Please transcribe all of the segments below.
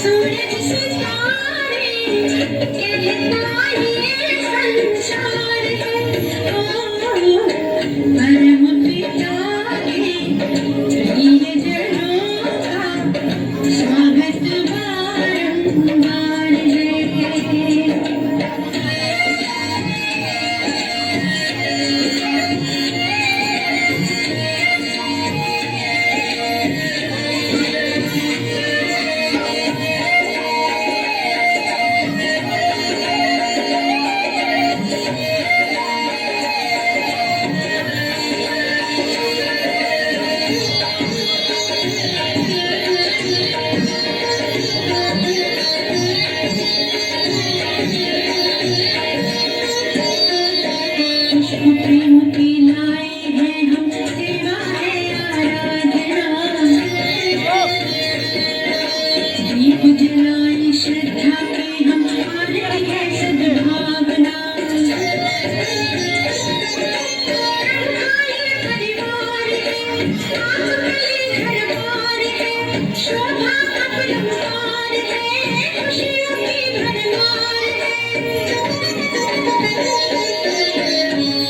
सूरज सितारे कहता ये संसार है ओ परम पिता के प्रिय जनों का स्वागत बारंबार है। प्रेम की लाए हैं हम सेवा है आराधना दीप जलाए श्रद्धा की हम आरती है सद्भावना परिवार है घर बार है शोभा अपरंपार है खुशियों की भरमार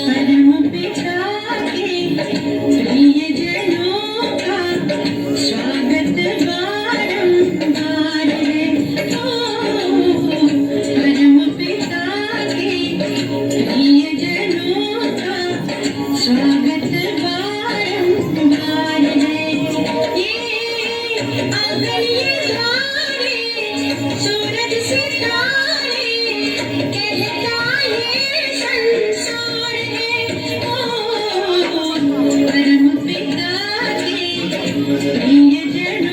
परम पिता के प्रिय जनों का स्वागत बारंबार है ओ परम पिता के प्रिय जनों का स्वागत बारंबार है। ये अगली सारे सूरज सितारे कहता ये संसार है ओ परम पिता के प्रिय जन